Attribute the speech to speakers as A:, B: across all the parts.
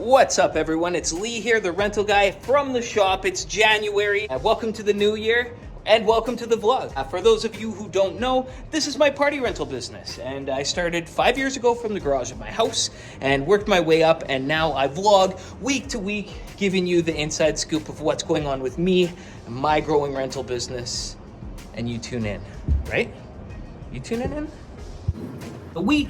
A: What's up, everyone? It's Lee here, the rental guy from the shop. It's January. Welcome to the new year and welcome to the vlog. For those of you who don't know, this is my party rental business, and I started 5 years ago from the garage of my house and worked my way up, and now I vlog week to week, giving you the inside scoop of what's going on with me and my growing rental business. And you tune in, right? You tuning in? The week.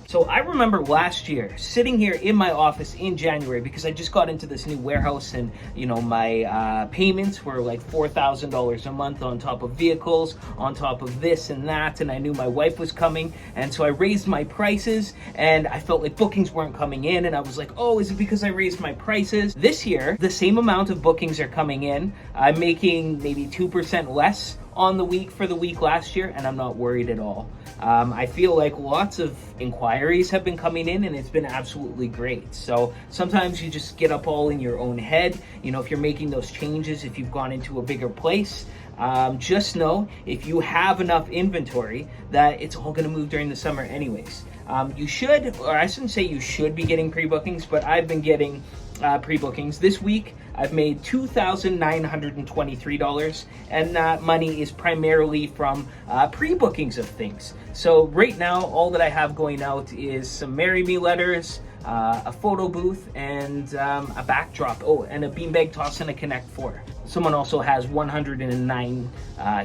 A: So I remember last year sitting here in my office in January because I just got into this new warehouse, and my payments were like $4,000 a month on top of vehicles, on top of this and that, and I knew my wife was coming, and so I raised my prices, and I felt like bookings weren't coming in, and I was like, oh, is it because I raised my prices? This year, the same amount of bookings are coming in. I'm making maybe 2% less on the week for the week last year, and I'm not worried at all. I feel like lots of inquiries have been coming in, and it's been absolutely great. So sometimes you just get up all in your own head. If you're making those changes, if you've gone into a bigger place, just know if you have enough inventory that it's all going to move during the summer anyways. You should, or I shouldn't say you should be getting pre-bookings, but I've been getting pre-bookings. This week, I've made $2,923, and that money is primarily from pre-bookings of things. So right now, all that I have going out is some Marry Me letters, a photo booth, and a backdrop. Oh, and a beanbag toss and a Connect 4. Someone also has 109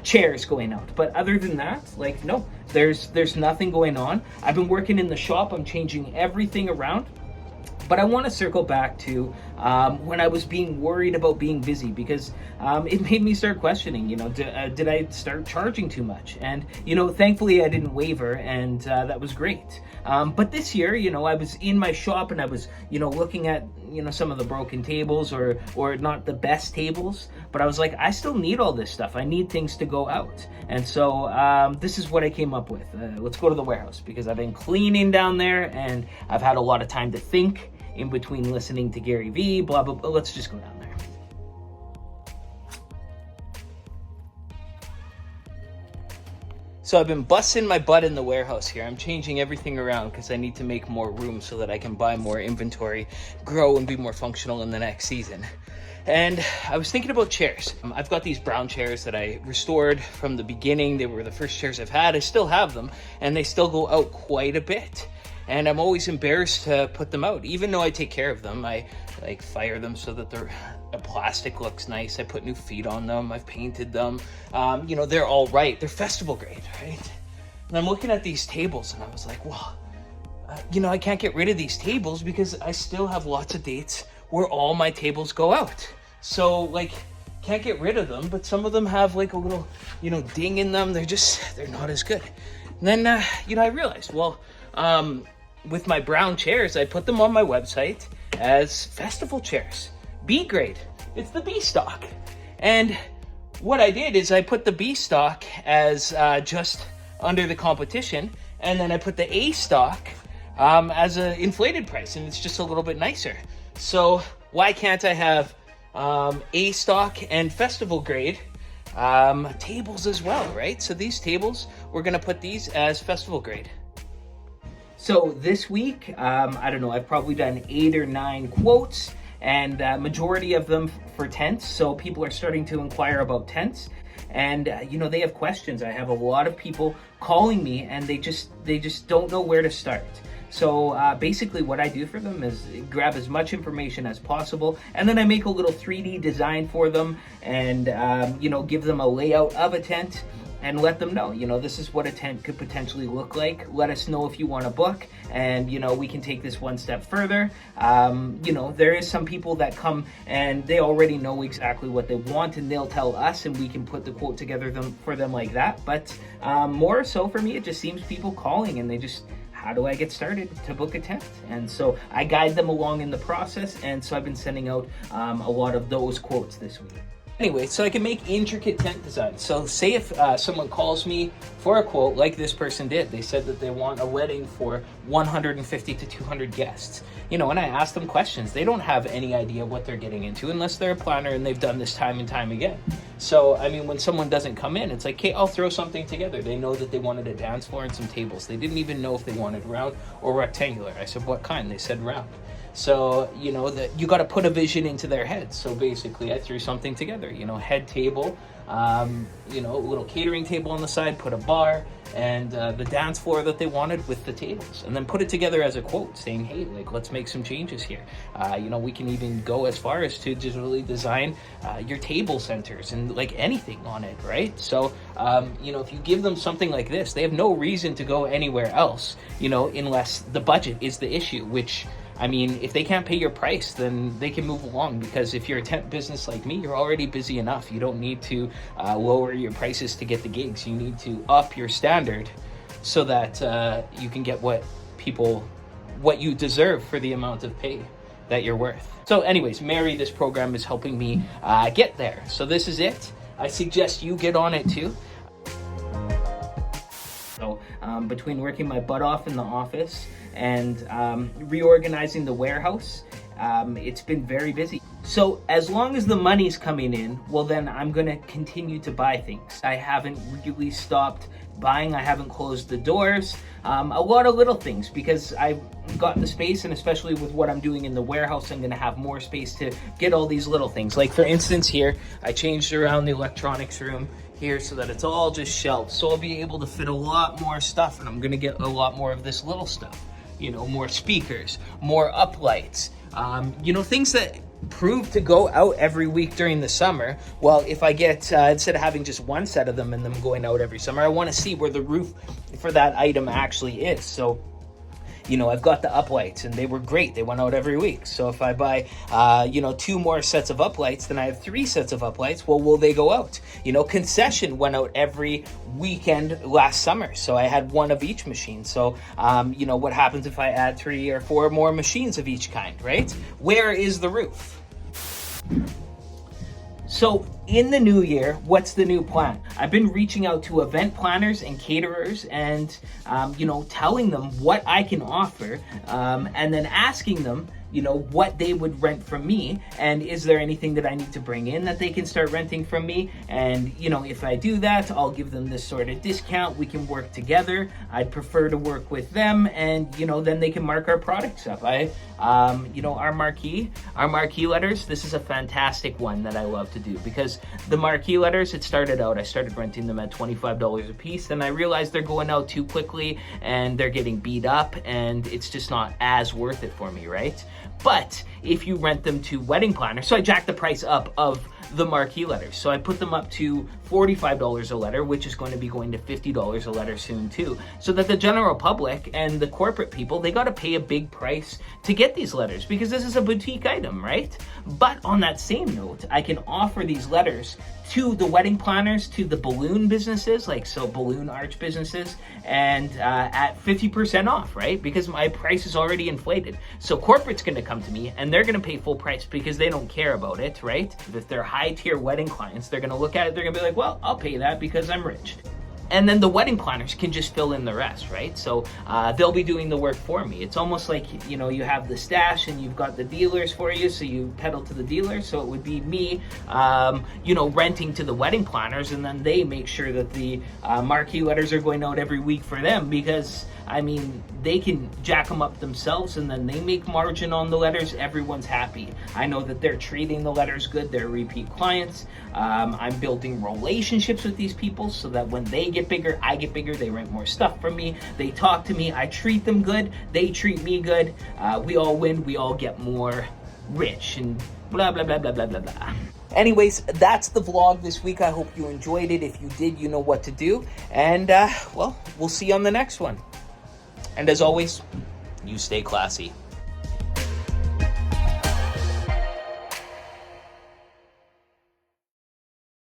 A: chairs going out. But other than that, no, there's nothing going on. I've been working in the shop. I'm changing everything around. But I want to circle back to when I was being worried about being busy, because it made me start questioning, did I start charging too much? And, thankfully I didn't waver, and that was great. But this year, I was in my shop, and I was, looking at, some of the broken tables or not the best tables, but I was like, I still need all this stuff. I need things to go out. And so this is what I came up with. Let's go to the warehouse, because I've been cleaning down there, and I've had a lot of time to think in between listening to Gary Vee, blah, blah, blah. Let's just go down there. So I've been busting my butt in the warehouse here. I'm changing everything around because I need to make more room so that I can buy more inventory, grow, and be more functional in the next season. And I was thinking about chairs. I've got these brown chairs that I restored from the beginning. They were the first chairs I've had. I still have them, and they still go out quite a bit. And I'm always embarrassed to put them out, even though I take care of them. I fire them so that the plastic looks nice. I put new feet on them. I've painted them. They're all right. They're festival grade, right? And I'm looking at these tables, and I was like, well, I can't get rid of these tables because I still have lots of dates where all my tables go out. So can't get rid of them, but some of them have a little, ding in them. They're not as good. And then, I realized, well, with my brown chairs, I put them on my website as festival chairs, B grade. It's the B stock. And what I did is I put the B stock as just under the competition, and then I put the A stock as an inflated price, and it's just a little bit nicer. So why can't I have A stock and festival grade tables as well, right? So these tables, we're gonna put these as festival grade. So this week, I don't know, I've probably done 8 or 9 quotes, and majority of them for tents. So people are starting to inquire about tents, and they have questions. I have a lot of people calling me, and they just don't know where to start. So basically what I do for them is grab as much information as possible, and then I make a little 3D design for them, and give them a layout of a tent, and let them know, this is what a tent could potentially look like. Let us know if you want to book, and, we can take this one step further. There is some people that come and they already know exactly what they want, and they'll tell us, and we can put the quote together for them like that. But more so for me, it just seems people calling, and they just, how do I get started to book a tent? And so I guide them along in the process, and so I've been sending out a lot of those quotes this week. Anyway, so I can make intricate tent designs. So say if someone calls me for a quote like this person did. They said that they want a wedding for 150 to 200 guests. And I ask them questions. They don't have any idea what they're getting into unless they're a planner and they've done this time and time again. So, when someone doesn't come in, it's like, hey, I'll throw something together. They know that they wanted a dance floor and some tables. They didn't even know if they wanted round or rectangular. I said, what kind? They said round. So, you know, that you got to put a vision into their heads. So basically I threw something together, you know, head table, you know, a little catering table on the side, put a bar, and the dance floor that they wanted with the tables, and then put it together as a quote saying, hey, like, let's make some changes here. You know, we can even go as far as to digitally design your table centers and like anything on it, right? So, you know, if you give them something like this, they have no reason to go anywhere else, you know, unless the budget is the issue, which, I mean, if they can't pay your price, then they can move along, because if you're a temp business like me, you're already busy enough. You don't need to lower your prices to get the gigs. You need to up your standard so that you can get what you deserve for the amount of pay that you're worth. So anyways, Merri, this program is helping me get there. So this is it. I suggest you get on it too. So between working my butt off in the office and reorganizing the warehouse, it's been very busy. So as long as the money's coming in, well, then I'm gonna continue to buy things. I haven't really stopped buying. I haven't closed the doors. A lot of little things, because I've got the space, and especially with what I'm doing in the warehouse, I'm gonna have more space to get all these little things. Like for instance here, I changed around the electronics room here so that it's all just shelves. So I'll be able to fit a lot more stuff, and I'm gonna get a lot more of this little stuff. You know, more speakers, more uplights, you know, things that prove to go out every week during the summer. Well, if I get, instead of having just one set of them and them going out every summer, I want to see where the roof for that item actually is. So, you know, I've got the uplights, and they were great. They went out every week. So if I buy, you know, 2 more sets of uplights, then I have 3 sets of uplights. Well, will they go out? You know, concession went out every weekend last summer. So I had 1 of each machine. So, you know, what happens if I add 3 or 4 more machines of each kind, right? Where is the roof? So in the new year, what's the new plan? I've been reaching out to event planners and caterers and, you know, telling them what I can offer, and then asking them, you know, what they would rent from me, and is there anything that I need to bring in that they can start renting from me? And, you know, if I do that, I'll give them this sort of discount. We can work together. I'd prefer to work with them, and, you know, then they can mark our products up. You know, our marquee letters, this is a fantastic one that I love to do, because the marquee letters, I started renting them at $25 a piece, and I realized they're going out too quickly and they're getting beat up, and it's just not as worth it for me, right? But if you rent them to wedding planners, so I jacked the price up of the marquee letters. So I put them up to $45 a letter, which is going to be going to $50 a letter soon too. So that the general public and the corporate people, they got to pay a big price to get these letters, because this is a boutique item, right? But on that same note, I can offer these letters to the wedding planners, to the balloon businesses, like so balloon arch businesses, and at 50% off, right? Because my price is already inflated. So corporate's going to come to me and they're going to pay full price because they don't care about it, right? If they're high tier wedding clients, they're going to look at it, they're going to be like, well, I'll pay that because I'm rich. And then the wedding planners can just fill in the rest, right? So they'll be doing the work for me. It's almost like, you know, you have the stash and you've got the dealers for you, so you pedal to the dealer. So it would be me, you know, renting to the wedding planners, and then they make sure that the marquee letters are going out every week for them, because, I mean, they can jack them up themselves and then they make margin on the letters. Everyone's happy. I know that they're treating the letters good. They're repeat clients. I'm building relationships with these people so that when they get bigger, I get bigger. They rent more stuff from me. They talk to me. I treat them good. They treat me good. We all win. We all get more rich and blah, blah, blah, blah, blah, blah, blah. Anyways, that's the vlog this week. I hope you enjoyed it. If you did, you know what to do. And, well, we'll see you on the next one. And as always, you stay classy.